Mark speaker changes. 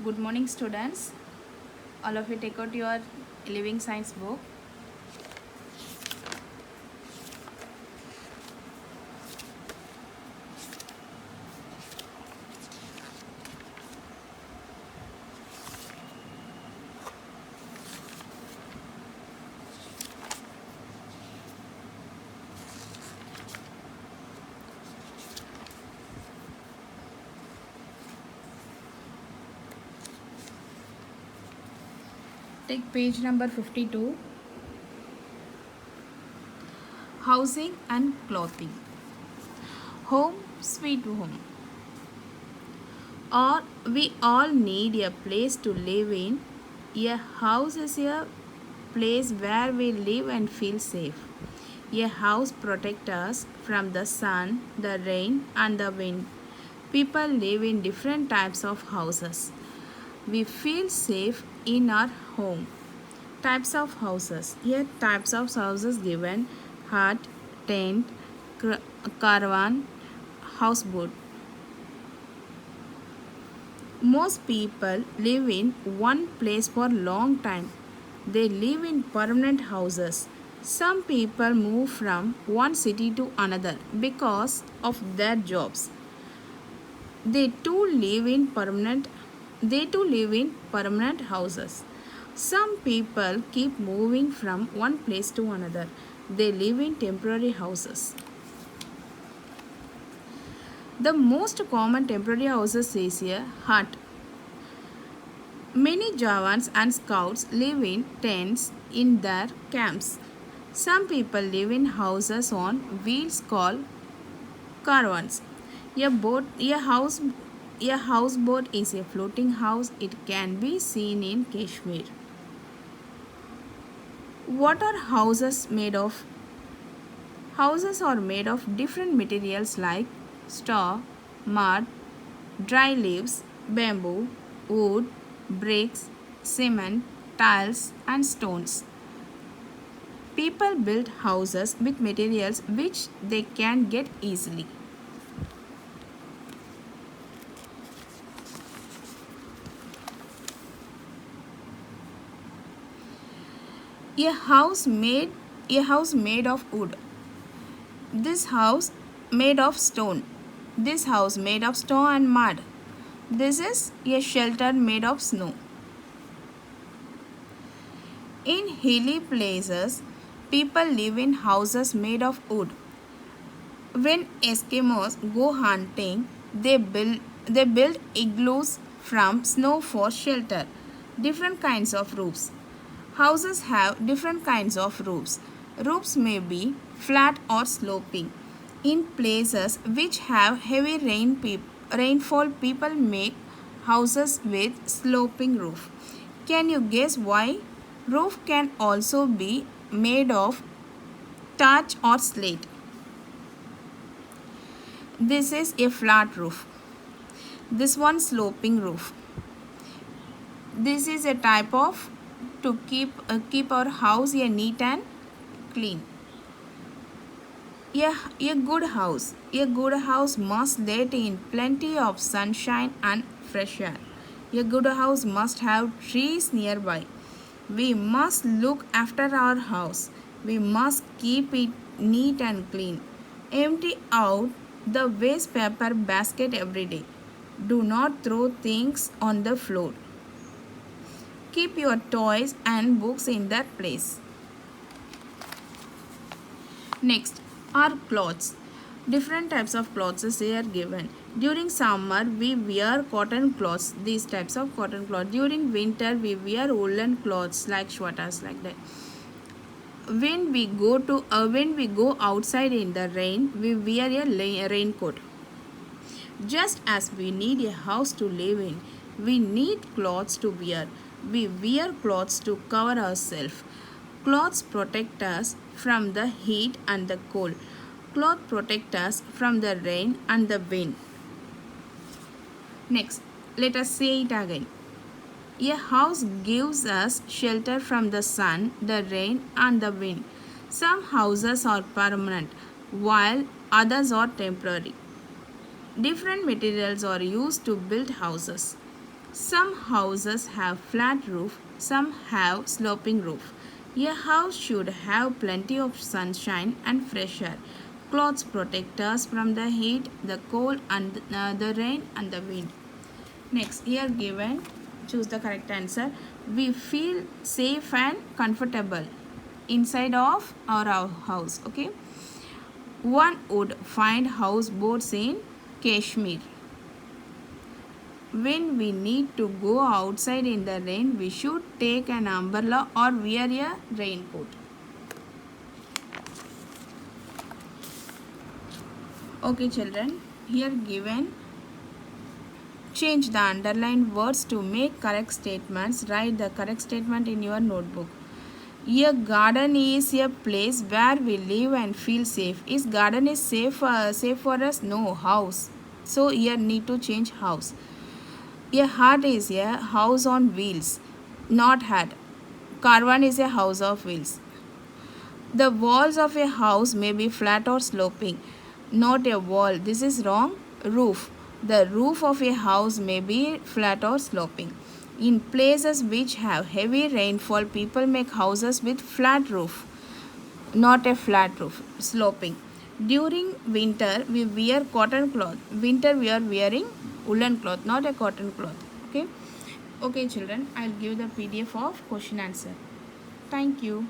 Speaker 1: Good morning, students. All of you take out your living science book. Take page number 52. Housing and clothing. Home sweet home. Or we all need a place to live in. A house is a place where we live and feel safe. A house protects us from the sun, the rain, and the wind. People live in different types of houses. We feel safe in our home. Types of houses. Here types of houses given: hut, tent, caravan, houseboat. Most people live in one place for long time. They live in permanent houses. Some people move from one city to another because of their jobs. They too live in permanent houses. Some people keep moving from one place to another. They live in temporary houses. The most common temporary houses is a hut. Many Javans and Scouts live in tents in their camps. Some people live in houses on wheels called caravans. A houseboat is a floating house. It can be seen in Kashmir. What are houses made of? Houses are made of different materials like straw, mud, dry leaves, bamboo, wood, bricks, cement, tiles, and stones. People build houses with materials which they can get easily. A house made of wood. This house made of stone. This house made of straw and mud. This is a shelter made of snow. In hilly places, people live in houses made of wood. When Eskimos go hunting, they build igloos from snow for shelter. Different kinds of roofs. Houses have different kinds of roofs. Roofs may be flat or sloping. In places which have heavy rainfall, people make houses with sloping roof. Can you guess why? Roof can also be made of thatch or slate. This is a flat roof. This one sloping roof. This is a type of to keep our house neat and clean. A good house must let in plenty of sunshine and fresh air. A good house must have trees nearby. We must look after our house. We must keep it neat and clean. Empty out the waste paper basket every day. Do not throw things on the floor. Keep your toys and books in their place. Next are clothes. Different types of clothes are given. During summer, we wear cotton clothes. These types of cotton clothes. During winter, we wear woolen clothes like sweaters, like that. When we go outside in the rain, we wear a raincoat. Just as we need a house to live in, we need clothes to wear. We wear clothes to cover ourselves. Clothes protect us from the heat and the cold. Clothes protect us from the rain and the wind. Next, let us say it again. A house gives us shelter from the sun, the rain, and the wind. Some houses are permanent, while others are temporary. Different materials are used to build houses. Some houses have flat roof, some have sloping roof. A house should have plenty of sunshine and fresh air. Clothes protect us from the heat, the cold, and the rain and the wind. Next, here given, choose the correct answer. We feel safe and comfortable inside of our house. Okay. One would find houseboats in Kashmir. When we need to go outside in the rain, we should take an umbrella or wear a raincoat. Okay, children, here given, change the underlined words to make correct statements. Write the correct statement in your notebook. A garden is a place where we live and feel safe. Is garden is safe for us? No, house. So here need to change house. A hut is a house on wheels, not hut. Caravan is a house of wheels. The walls of a house may be flat or sloping, not a wall. This is wrong. Roof. The roof of a house may be flat or sloping. In places which have heavy rainfall, people make houses with flat roof, not a flat roof, sloping. During winter, we wear cotton cloth. Winter, we are wearing woolen cloth, not a cotton cloth. Okay. Okay, children, I'll give the PDF of question answer. Thank you.